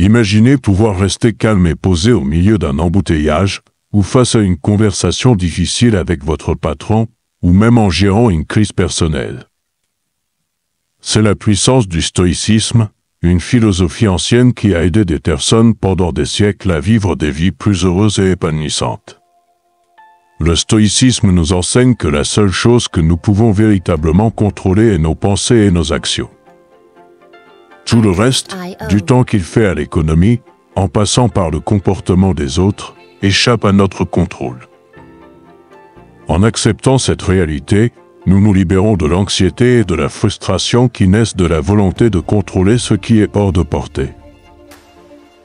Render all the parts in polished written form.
Imaginez pouvoir rester calme et posé au milieu d'un embouteillage, ou face à une conversation difficile avec votre patron, ou même en gérant une crise personnelle. C'est la puissance du stoïcisme, une philosophie ancienne qui a aidé des personnes pendant des siècles à vivre des vies plus heureuses et épanouissantes. Le stoïcisme nous enseigne que la seule chose que nous pouvons véritablement contrôler est nos pensées et nos actions. Tout le reste, du temps qu'il fait à l'économie, en passant par le comportement des autres, échappe à notre contrôle. En acceptant cette réalité, nous nous libérons de l'anxiété et de la frustration qui naissent de la volonté de contrôler ce qui est hors de portée.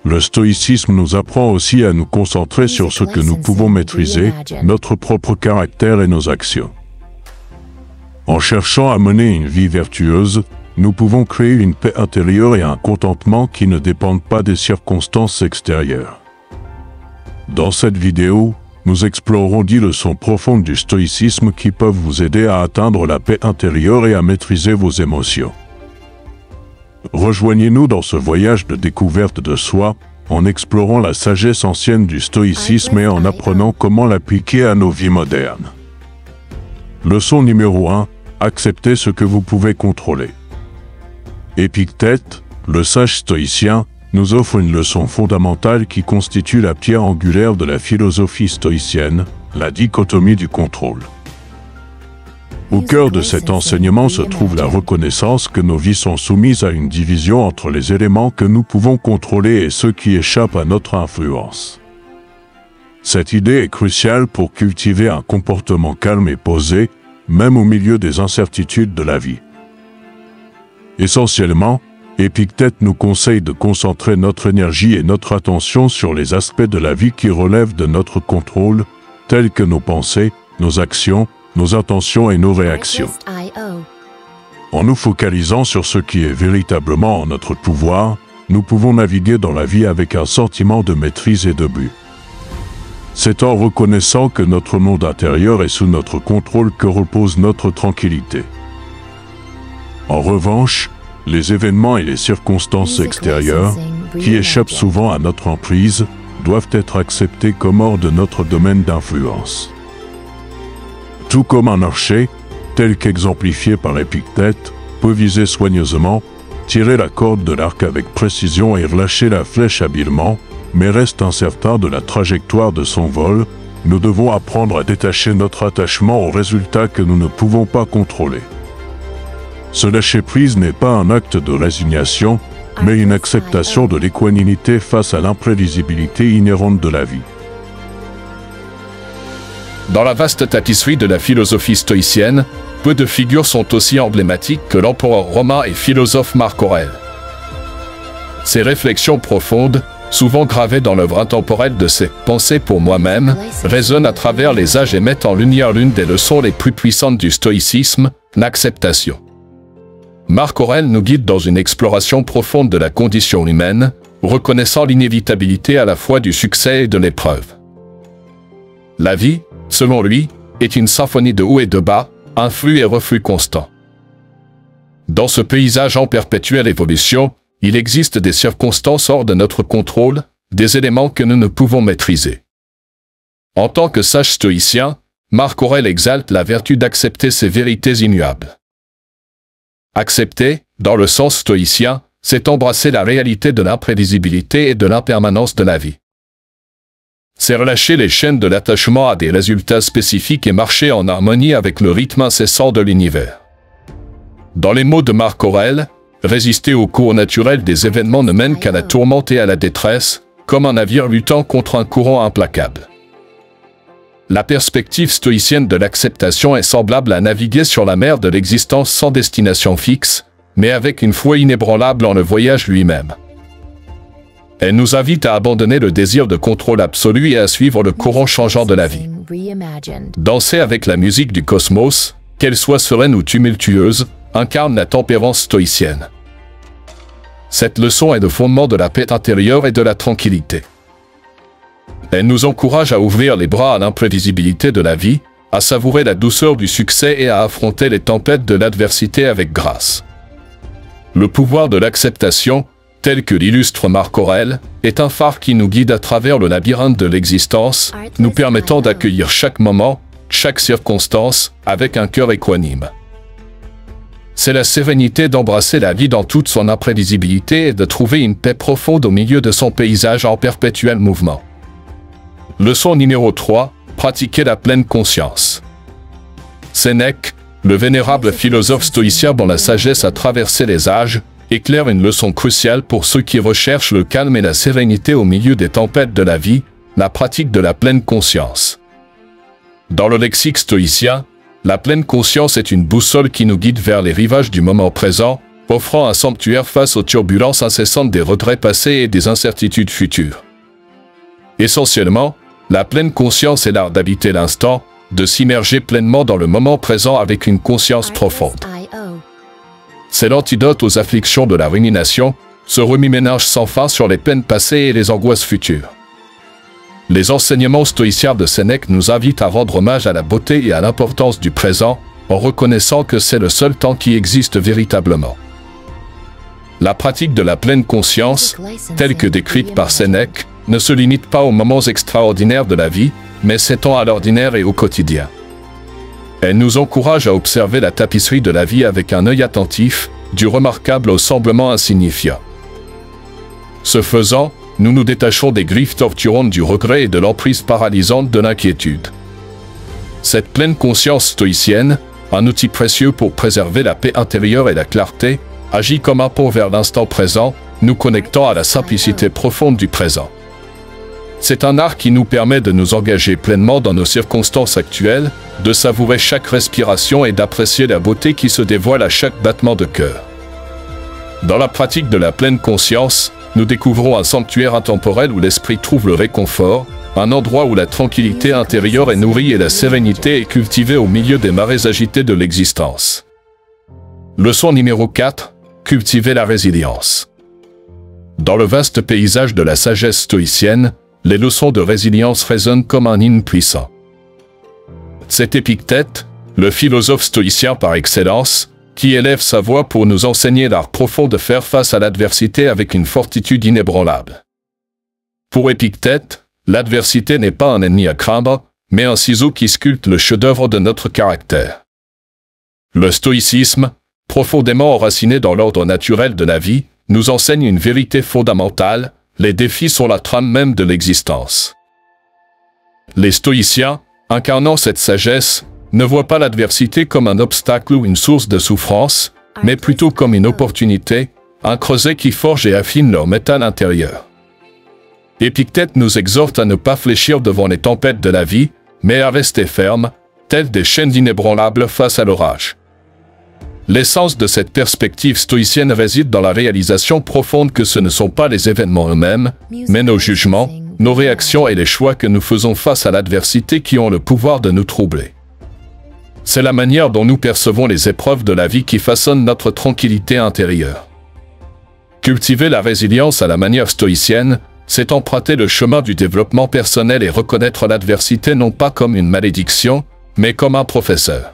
Le stoïcisme nous apprend aussi à nous concentrer sur ce que nous pouvons maîtriser, notre propre caractère et nos actions. En cherchant à mener une vie vertueuse, nous pouvons créer une paix intérieure et un contentement qui ne dépendent pas des circonstances extérieures. Dans cette vidéo, nous explorerons 10 leçons profondes du stoïcisme qui peuvent vous aider à atteindre la paix intérieure et à maîtriser vos émotions. Rejoignez-nous dans ce voyage de découverte de soi, en explorant la sagesse ancienne du stoïcisme et en apprenant comment l'appliquer à nos vies modernes. Leçon numéro 1. Acceptez ce que vous pouvez contrôler. Épictète, le sage stoïcien, nous offre une leçon fondamentale qui constitue la pierre angulaire de la philosophie stoïcienne, la dichotomie du contrôle. Au cœur de cet enseignement se trouve la reconnaissance que nos vies sont soumises à une division entre les éléments que nous pouvons contrôler et ceux qui échappent à notre influence. Cette idée est cruciale pour cultiver un comportement calme et posé, même au milieu des incertitudes de la vie. Essentiellement, Épictète nous conseille de concentrer notre énergie et notre attention sur les aspects de la vie qui relèvent de notre contrôle, tels que nos pensées, nos actions, nos intentions et nos réactions. En nous focalisant sur ce qui est véritablement en notre pouvoir, nous pouvons naviguer dans la vie avec un sentiment de maîtrise et de but. C'est en reconnaissant que notre monde intérieur est sous notre contrôle que repose notre tranquillité. En revanche, les événements et les circonstances extérieures, qui échappent souvent à notre emprise, doivent être acceptés comme hors de notre domaine d'influence. Tout comme un archer, tel qu'exemplifié par Épictète, peut viser soigneusement, tirer la corde de l'arc avec précision et relâcher la flèche habilement, mais reste incertain de la trajectoire de son vol, nous devons apprendre à détacher notre attachement aux résultats que nous ne pouvons pas contrôler. Ce lâcher-prise n'est pas un acte de résignation, mais une acceptation de l'équanimité face à l'imprévisibilité inhérente de la vie. Dans la vaste tapisserie de la philosophie stoïcienne, peu de figures sont aussi emblématiques que l'empereur romain et philosophe Marc Aurèle. Ses réflexions profondes, souvent gravées dans l'œuvre intemporelle de ses « Pensées pour moi-même », résonnent à travers les âges et mettent en lumière l'une des leçons les plus puissantes du stoïcisme, l'acceptation. Marc Aurèle nous guide dans une exploration profonde de la condition humaine, reconnaissant l'inévitabilité à la fois du succès et de l'épreuve. La vie, selon lui, est une symphonie de hauts et de bas, un flux et reflux constant. Dans ce paysage en perpétuelle évolution, il existe des circonstances hors de notre contrôle, des éléments que nous ne pouvons maîtriser. En tant que sage stoïcien, Marc Aurèle exalte la vertu d'accepter ces vérités immuables. Accepter, dans le sens stoïcien, c'est embrasser la réalité de l'imprévisibilité et de l'impermanence de la vie. C'est relâcher les chaînes de l'attachement à des résultats spécifiques et marcher en harmonie avec le rythme incessant de l'univers. Dans les mots de Marc Aurèle, résister au cours naturel des événements ne mène qu'à la tourmente et à la détresse, comme un navire luttant contre un courant implacable. La perspective stoïcienne de l'acceptation est semblable à naviguer sur la mer de l'existence sans destination fixe, mais avec une foi inébranlable en le voyage lui-même. Elle nous invite à abandonner le désir de contrôle absolu et à suivre le courant changeant de la vie. Danser avec la musique du cosmos, qu'elle soit sereine ou tumultueuse, incarne la tempérance stoïcienne. Cette leçon est le fondement de la paix intérieure et de la tranquillité. Elle nous encourage à ouvrir les bras à l'imprévisibilité de la vie, à savourer la douceur du succès et à affronter les tempêtes de l'adversité avec grâce. Le pouvoir de l'acceptation, tel que l'illustre Marc Aurèle, est un phare qui nous guide à travers le labyrinthe de l'existence, nous permettant d'accueillir chaque moment, chaque circonstance, avec un cœur équanime. C'est la sérénité d'embrasser la vie dans toute son imprévisibilité et de trouver une paix profonde au milieu de son paysage en perpétuel mouvement. Leçon numéro 3. Pratiquer la pleine conscience. Sénèque, le vénérable philosophe stoïcien dont la sagesse a traversé les âges, éclaire une leçon cruciale pour ceux qui recherchent le calme et la sérénité au milieu des tempêtes de la vie, la pratique de la pleine conscience. Dans le lexique stoïcien, la pleine conscience est une boussole qui nous guide vers les rivages du moment présent, offrant un sanctuaire face aux turbulences incessantes des regrets passés et des incertitudes futures. Essentiellement, la pleine conscience est l'art d'habiter l'instant, de s'immerger pleinement dans le moment présent avec une conscience profonde. C'est l'antidote aux afflictions de la rumination, ce remue-ménage sans fin sur les peines passées et les angoisses futures. Les enseignements stoïciens de Sénèque nous invitent à rendre hommage à la beauté et à l'importance du présent, en reconnaissant que c'est le seul temps qui existe véritablement. La pratique de la pleine conscience, telle que décrite par Sénèque, ne se limite pas aux moments extraordinaires de la vie, mais s'étend à l'ordinaire et au quotidien. Elle nous encourage à observer la tapisserie de la vie avec un œil attentif, du remarquable au semblement insignifiant. Ce faisant, nous nous détachons des griffes torturantes du regret et de l'emprise paralysante de l'inquiétude. Cette pleine conscience stoïcienne, un outil précieux pour préserver la paix intérieure et la clarté, agit comme un pont vers l'instant présent, nous connectant à la simplicité profonde du présent. C'est un art qui nous permet de nous engager pleinement dans nos circonstances actuelles, de savourer chaque respiration et d'apprécier la beauté qui se dévoile à chaque battement de cœur. Dans la pratique de la pleine conscience, nous découvrons un sanctuaire intemporel où l'esprit trouve le réconfort, un endroit où la tranquillité intérieure est nourrie et la sérénité est cultivée au milieu des marées agitées de l'existence. Leçon numéro 4. Cultiver la résilience. Dans le vaste paysage de la sagesse stoïcienne, les leçons de résilience résonnent comme un hymne puissant. C'est Épictète, le philosophe stoïcien par excellence, qui élève sa voix pour nous enseigner l'art profond de faire face à l'adversité avec une fortitude inébranlable. Pour Épictète, l'adversité n'est pas un ennemi à craindre, mais un ciseau qui sculpte le chef-d'œuvre de notre caractère. Le stoïcisme, profondément enraciné dans l'ordre naturel de la vie, nous enseigne une vérité fondamentale: les défis sont la trame même de l'existence. Les stoïciens, incarnant cette sagesse, ne voient pas l'adversité comme un obstacle ou une source de souffrance, mais plutôt comme une opportunité, un creuset qui forge et affine leur métal intérieur. Épictète nous exhorte à ne pas fléchir devant les tempêtes de la vie, mais à rester fermes, tels des chaînes inébranlables face à l'orage. L'essence de cette perspective stoïcienne réside dans la réalisation profonde que ce ne sont pas les événements eux-mêmes, mais nos jugements, nos réactions et les choix que nous faisons face à l'adversité qui ont le pouvoir de nous troubler. C'est la manière dont nous percevons les épreuves de la vie qui façonne notre tranquillité intérieure. Cultiver la résilience à la manière stoïcienne, c'est emprunter le chemin du développement personnel et reconnaître l'adversité non pas comme une malédiction, mais comme un professeur.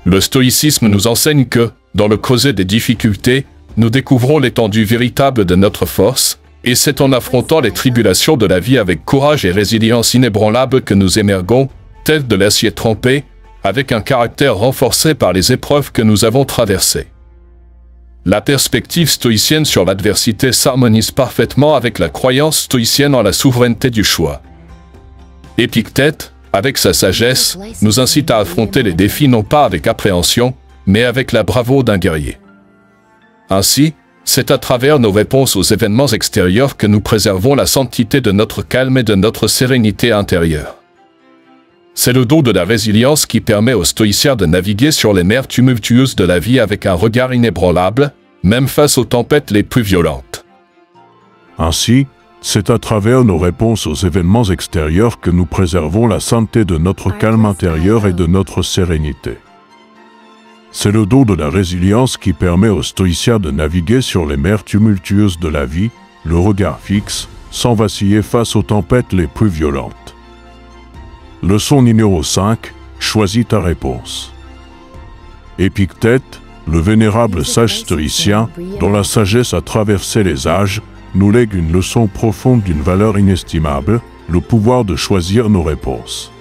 Le stoïcisme nous enseigne que, dans le creuset des difficultés, nous découvrons l'étendue véritable de notre force, et c'est en affrontant les tribulations de la vie avec courage et résilience inébranlable que nous émergons, tels de l'acier trempé, avec un caractère renforcé par les épreuves que nous avons traversées. La perspective stoïcienne sur l'adversité s'harmonise parfaitement avec la croyance stoïcienne en la souveraineté du choix. Épictète, avec sa sagesse, nous incite à affronter les défis non pas avec appréhension, mais avec la bravoure d'un guerrier. Ainsi, c'est à travers nos réponses aux événements extérieurs que nous préservons la sanctité de notre calme et de notre sérénité intérieure. C'est le don de la résilience qui permet aux stoïciens de naviguer sur les mers tumultueuses de la vie avec un regard inébranlable, même face aux tempêtes les plus violentes. Ainsi, c'est à travers nos réponses aux événements extérieurs que nous préservons la sainteté de notre calme intérieur et de notre sérénité. C'est le don de la résilience qui permet aux stoïciens de naviguer sur les mers tumultueuses de la vie, le regard fixe, sans vaciller face aux tempêtes les plus violentes. Leçon numéro 5. Choisis ta réponse. Épictète, le vénérable sage stoïcien, dont la sagesse a traversé les âges, nous lègue une leçon profonde d'une valeur inestimable, le pouvoir de choisir nos réponses.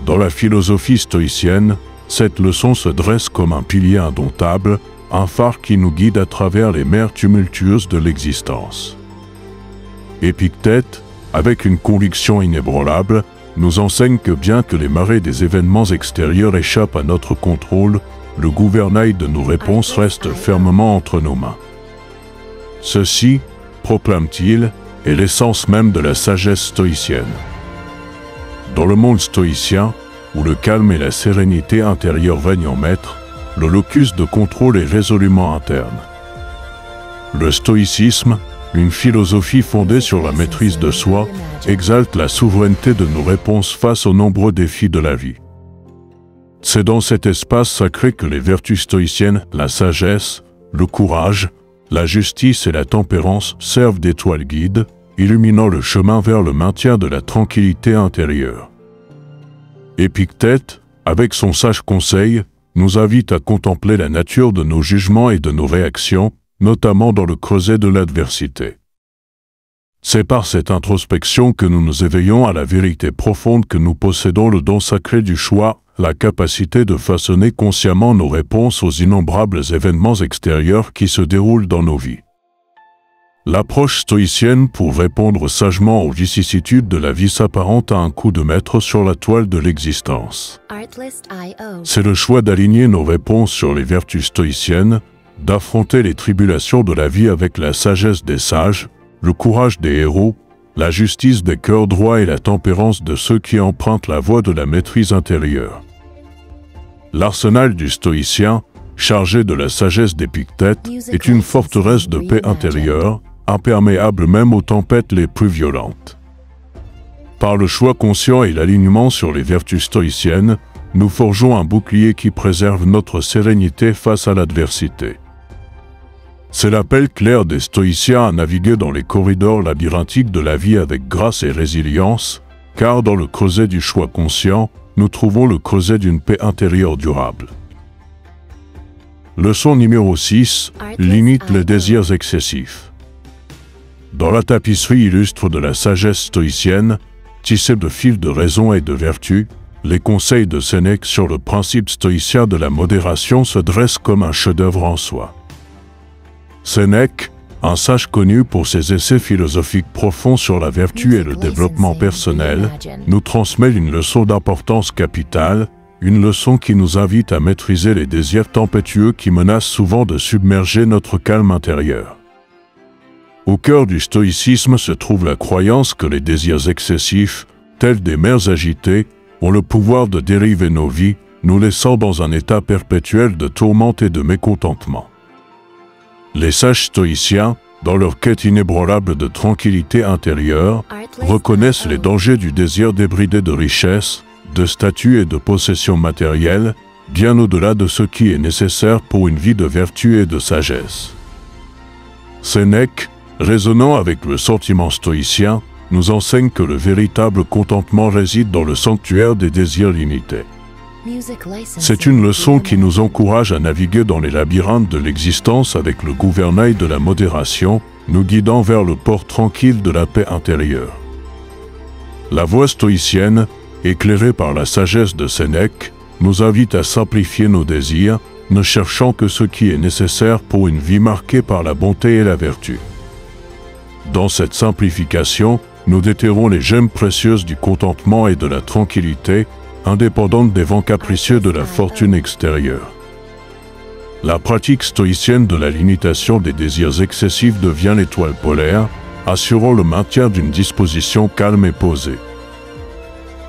Dans la philosophie stoïcienne, cette leçon se dresse comme un pilier indomptable, un phare qui nous guide à travers les mers tumultueuses de l'existence. Épictète, avec une conviction inébranlable, nous enseigne que bien que les marées des événements extérieurs échappent à notre contrôle, le gouvernail de nos réponses reste fermement entre nos mains. Ceci, proclame-t-il, est l'essence même de la sagesse stoïcienne. Dans le monde stoïcien, où le calme et la sérénité intérieure règnent en maître, le locus de contrôle est résolument interne. Le stoïcisme, une philosophie fondée sur la maîtrise de soi, exalte la souveraineté de nos réponses face aux nombreux défis de la vie. C'est dans cet espace sacré que les vertus stoïciennes, la sagesse, le courage, la justice et la tempérance servent d'étoiles guides, illuminant le chemin vers le maintien de la tranquillité intérieure. Épictète, avec son sage conseil, nous invite à contempler la nature de nos jugements et de nos réactions, notamment dans le creuset de l'adversité. C'est par cette introspection que nous nous éveillons à la vérité profonde que nous possédons le don sacré du choix, la capacité de façonner consciemment nos réponses aux innombrables événements extérieurs qui se déroulent dans nos vies. L'approche stoïcienne pour répondre sagement aux vicissitudes de la vie s'apparente à un coup de maître sur la toile de l'existence. C'est le choix d'aligner nos réponses sur les vertus stoïciennes, d'affronter les tribulations de la vie avec la sagesse des sages, le courage des héros, la justice des cœurs droits et la tempérance de ceux qui empruntent la voie de la maîtrise intérieure. L'arsenal du stoïcien, chargé de la sagesse d'Épictète, est une forteresse de paix intérieure, imperméable même aux tempêtes les plus violentes. Par le choix conscient et l'alignement sur les vertus stoïciennes, nous forgeons un bouclier qui préserve notre sérénité face à l'adversité. C'est l'appel clair des stoïciens à naviguer dans les corridors labyrinthiques de la vie avec grâce et résilience, car dans le creuset du choix conscient, nous trouvons le creuset d'une paix intérieure durable. Leçon numéro 6, limite les désirs excessifs. Dans la tapisserie illustre de la sagesse stoïcienne, tissée de fils de raison et de vertu, les conseils de Sénèque sur le principe stoïcien de la modération se dressent comme un chef-d'œuvre en soi. Sénèque, un sage connu pour ses essais philosophiques profonds sur la vertu et le développement personnel, nous transmet une leçon d'importance capitale, une leçon qui nous invite à maîtriser les désirs tempétueux qui menacent souvent de submerger notre calme intérieur. Au cœur du stoïcisme se trouve la croyance que les désirs excessifs, tels des mers agitées, ont le pouvoir de dériver nos vies, nous laissant dans un état perpétuel de tourmente et de mécontentement. Les sages stoïciens, dans leur quête inébranlable de tranquillité intérieure, reconnaissent les dangers du désir débridé de richesse, de statut et de possessions matérielles, bien au-delà de ce qui est nécessaire pour une vie de vertu et de sagesse. Sénèque, résonnant avec le sentiment stoïcien, nous enseigne que le véritable contentement réside dans le sanctuaire des désirs limités. C'est une leçon qui nous encourage à naviguer dans les labyrinthes de l'existence avec le gouvernail de la modération, nous guidant vers le port tranquille de la paix intérieure. La voie stoïcienne, éclairée par la sagesse de Sénèque, nous invite à simplifier nos désirs, ne cherchant que ce qui est nécessaire pour une vie marquée par la bonté et la vertu. Dans cette simplification, nous déterrons les gemmes précieuses du contentement et de la tranquillité, indépendantes des vents capricieux de la fortune extérieure. La pratique stoïcienne de la limitation des désirs excessifs devient l'étoile polaire, assurant le maintien d'une disposition calme et posée.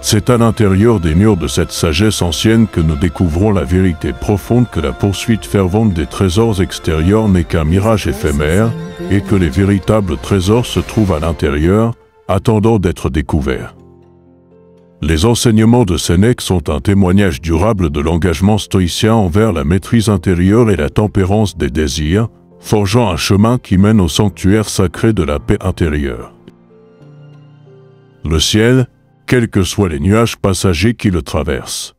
C'est à l'intérieur des murs de cette sagesse ancienne que nous découvrons la vérité profonde que la poursuite fervente des trésors extérieurs n'est qu'un mirage éphémère et que les véritables trésors se trouvent à l'intérieur, attendant d'être découverts. Les enseignements de Sénèque sont un témoignage durable de l'engagement stoïcien envers la maîtrise intérieure et la tempérance des désirs, forgeant un chemin qui mène au sanctuaire sacré de la paix intérieure. Le ciel, quels que soient les nuages passagers qui le traversent.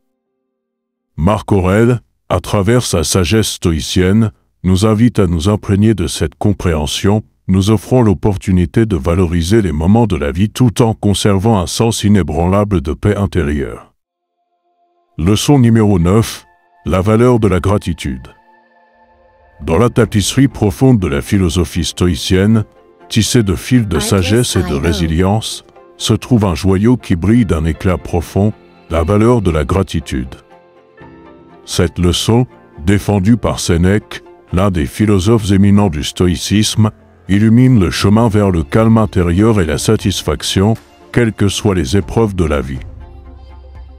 Marc Aurèle, à travers sa sagesse stoïcienne, nous invite à nous imprégner de cette compréhension, nous offrant l'opportunité de valoriser les moments de la vie tout en conservant un sens inébranlable de paix intérieure. Leçon numéro 9. La valeur de la gratitude. Dans la tapisserie profonde de la philosophie stoïcienne, tissée de fils de sagesse et de résilience, se trouve un joyau qui brille d'un éclat profond, la valeur de la gratitude. Cette leçon, défendue par Sénèque, l'un des philosophes éminents du stoïcisme, illumine le chemin vers le calme intérieur et la satisfaction, quelles que soient les épreuves de la vie.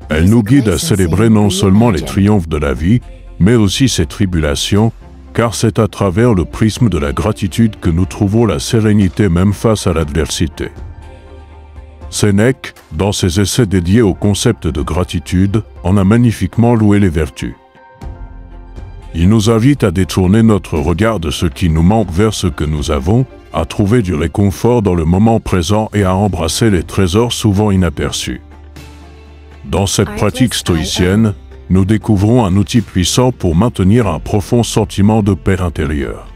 Elle nous guide à célébrer non seulement les triomphes de la vie, mais aussi ses tribulations, car c'est à travers le prisme de la gratitude que nous trouvons la sérénité même face à l'adversité. Sénèque, dans ses essais dédiés au concept de gratitude, en a magnifiquement loué les vertus. Il nous invite à détourner notre regard de ce qui nous manque vers ce que nous avons, à trouver du réconfort dans le moment présent et à embrasser les trésors souvent inaperçus. Dans cette pratique stoïcienne, nous découvrons un outil puissant pour maintenir un profond sentiment de paix intérieure.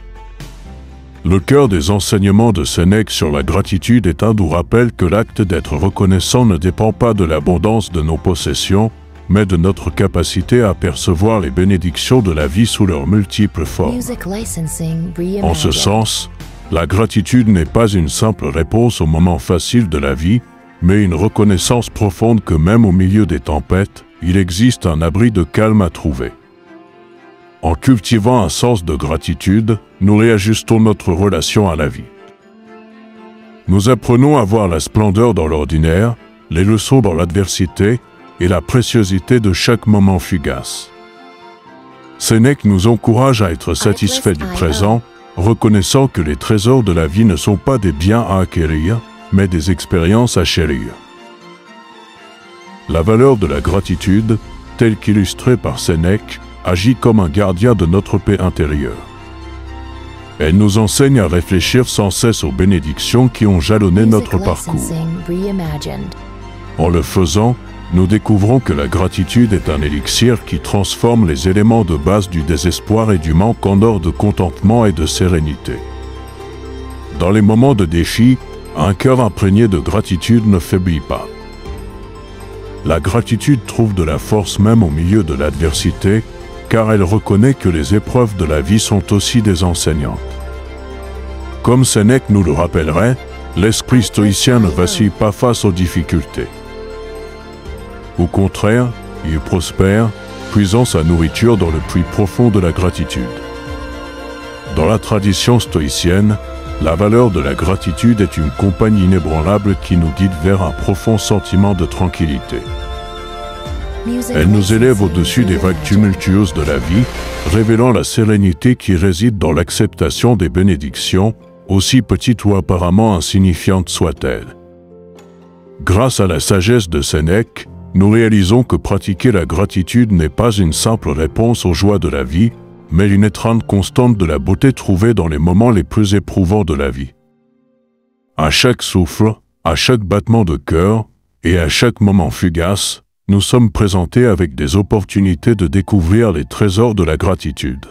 Le cœur des enseignements de Sénèque sur la gratitude est un doux rappel que l'acte d'être reconnaissant ne dépend pas de l'abondance de nos possessions, mais de notre capacité à percevoir les bénédictions de la vie sous leurs multiples formes. En ce sens, la gratitude n'est pas une simple réponse aux moments faciles de la vie, mais une reconnaissance profonde que même au milieu des tempêtes, il existe un abri de calme à trouver. En cultivant un sens de gratitude, nous réajustons notre relation à la vie. Nous apprenons à voir la splendeur dans l'ordinaire, les leçons dans l'adversité et la préciosité de chaque moment fugace. Sénèque nous encourage à être satisfaits du présent, reconnaissant que les trésors de la vie ne sont pas des biens à acquérir, mais des expériences à chérir. La valeur de la gratitude, telle qu'illustrée par Sénèque, agit comme un gardien de notre paix intérieure. Elle nous enseigne à réfléchir sans cesse aux bénédictions qui ont jalonné notre parcours. En le faisant, nous découvrons que la gratitude est un élixir qui transforme les éléments de base du désespoir et du manque en or de contentement et de sérénité. Dans les moments de défi, un cœur imprégné de gratitude ne faiblit pas. La gratitude trouve de la force même au milieu de l'adversité, car elle reconnaît que les épreuves de la vie sont aussi des enseignantes. Comme Sénèque nous le rappellerait, l'esprit stoïcien ne vacille pas face aux difficultés. Au contraire, il prospère, puisant sa nourriture dans le puits profond de la gratitude. Dans la tradition stoïcienne, la valeur de la gratitude est une compagne inébranlable qui nous guide vers un profond sentiment de tranquillité. Elle nous élève au-dessus des vagues tumultueuses de la vie, révélant la sérénité qui réside dans l'acceptation des bénédictions, aussi petites ou apparemment insignifiantes soient-elles. Grâce à la sagesse de Sénèque, nous réalisons que pratiquer la gratitude n'est pas une simple réponse aux joies de la vie, mais une étreinte constante de la beauté trouvée dans les moments les plus éprouvants de la vie. À chaque souffle, à chaque battement de cœur et à chaque moment fugace, nous sommes présentés avec des opportunités de découvrir les trésors de la gratitude.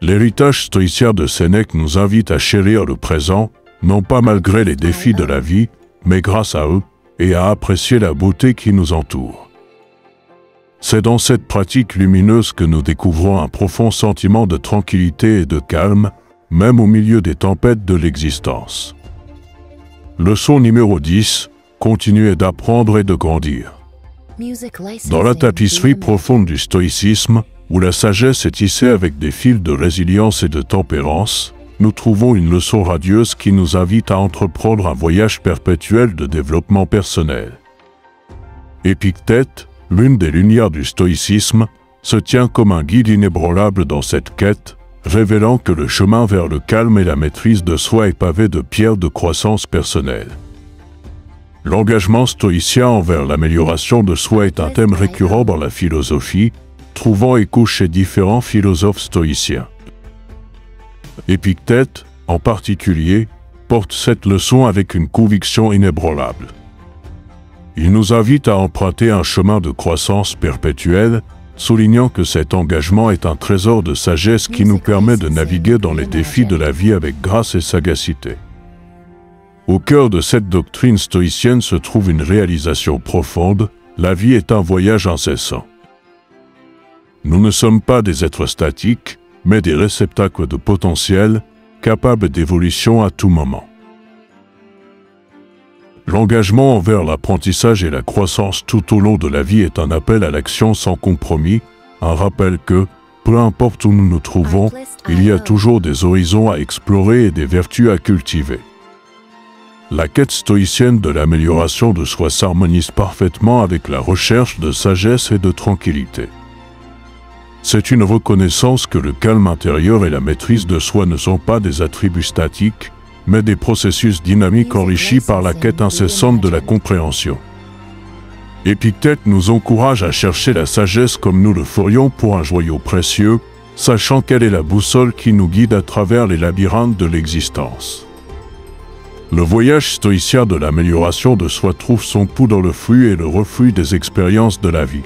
L'héritage stoïcien de Sénèque nous invite à chérir le présent, non pas malgré les défis de la vie, mais grâce à eux, et à apprécier la beauté qui nous entoure. C'est dans cette pratique lumineuse que nous découvrons un profond sentiment de tranquillité et de calme, même au milieu des tempêtes de l'existence. Leçon numéro 10, continuez d'apprendre et de grandir. Dans la tapisserie profonde du stoïcisme, où la sagesse est tissée avec des fils de résilience et de tempérance, nous trouvons une leçon radieuse qui nous invite à entreprendre un voyage perpétuel de développement personnel. Épictète, l'une des lumières du stoïcisme, se tient comme un guide inébranlable dans cette quête, révélant que le chemin vers le calme et la maîtrise de soi est pavé de pierres de croissance personnelle. L'engagement stoïcien envers l'amélioration de soi est un thème récurrent dans la philosophie, trouvant écho chez différents philosophes stoïciens. Épictète, en particulier, porte cette leçon avec une conviction inébranlable. Il nous invite à emprunter un chemin de croissance perpétuelle, soulignant que cet engagement est un trésor de sagesse qui nous permet de naviguer dans les défis de la vie avec grâce et sagacité. Au cœur de cette doctrine stoïcienne se trouve une réalisation profonde: la vie est un voyage incessant. Nous ne sommes pas des êtres statiques, mais des réceptacles de potentiel, capables d'évolution à tout moment. L'engagement envers l'apprentissage et la croissance tout au long de la vie est un appel à l'action sans compromis, un rappel que, peu importe où nous nous trouvons, il y a toujours des horizons à explorer et des vertus à cultiver. La quête stoïcienne de l'amélioration de soi s'harmonise parfaitement avec la recherche de sagesse et de tranquillité. C'est une reconnaissance que le calme intérieur et la maîtrise de soi ne sont pas des attributs statiques, mais des processus dynamiques enrichis par la quête incessante de la compréhension. Épictète nous encourage à chercher la sagesse comme nous le ferions pour un joyau précieux, sachant qu'elle est la boussole qui nous guide à travers les labyrinthes de l'existence. Le voyage stoïcien de l'amélioration de soi trouve son pouls dans le flux et le reflux des expériences de la vie.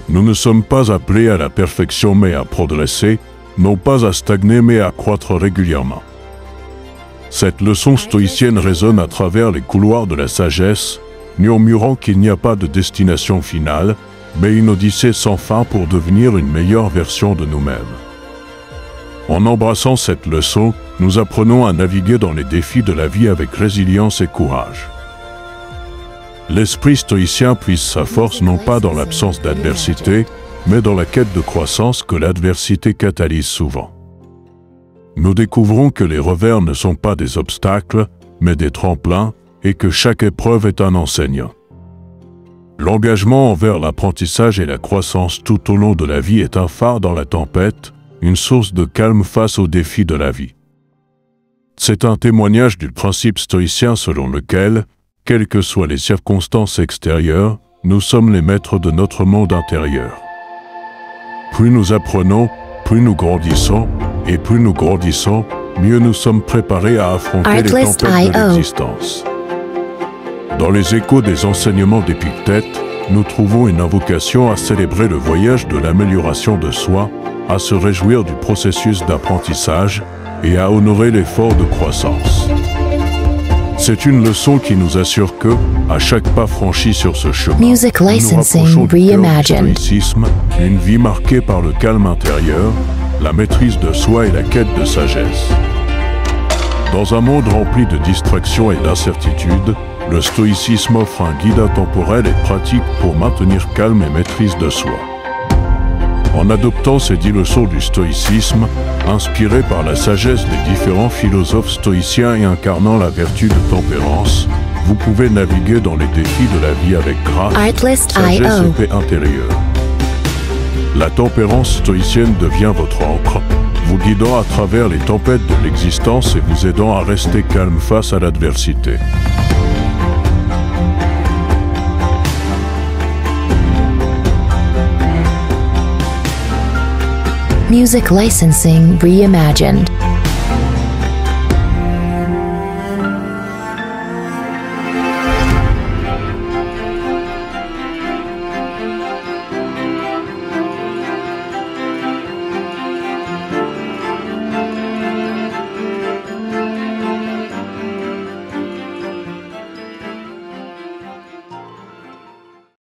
Nous ne sommes pas appelés à la perfection mais à progresser, non pas à stagner mais à croître régulièrement. Cette leçon stoïcienne résonne à travers les couloirs de la sagesse, murmurant qu'il n'y a pas de destination finale, mais une odyssée sans fin pour devenir une meilleure version de nous-mêmes. En embrassant cette leçon, nous apprenons à naviguer dans les défis de la vie avec résilience et courage. L'esprit stoïcien puise sa force non pas dans l'absence d'adversité, mais dans la quête de croissance que l'adversité catalyse souvent. Nous découvrons que les revers ne sont pas des obstacles, mais des tremplins, et que chaque épreuve est un enseignant. L'engagement envers l'apprentissage et la croissance tout au long de la vie est un phare dans la tempête, une source de calme face aux défis de la vie. C'est un témoignage du principe stoïcien selon lequel, quelles que soient les circonstances extérieures, nous sommes les maîtres de notre monde intérieur. Plus nous apprenons, plus nous grandissons, et plus nous grandissons, mieux nous sommes préparés à affronter les tempêtes de l'existence. Dans les échos des enseignements d'Épictète, nous trouvons une invocation à célébrer le voyage de l'amélioration de soi, à se réjouir du processus d'apprentissage et à honorer l'effort de croissance. C'est une leçon qui nous assure que, à chaque pas franchi sur ce chemin, nous nous rapprochons du cœur du stoïcisme, une vie marquée par le calme intérieur, la maîtrise de soi et la quête de sagesse. Dans un monde rempli de distractions et d'incertitudes, le stoïcisme offre un guide intemporel et pratique pour maintenir calme et maîtrise de soi. En adoptant ces 10 leçons du stoïcisme, inspirées par la sagesse des différents philosophes stoïciens et incarnant la vertu de tempérance, vous pouvez naviguer dans les défis de la vie avec grâce, sagesse et paix intérieure. La tempérance stoïcienne devient votre ancre, vous guidant à travers les tempêtes de l'existence et vous aidant à rester calme face à l'adversité. Music licensing reimagined.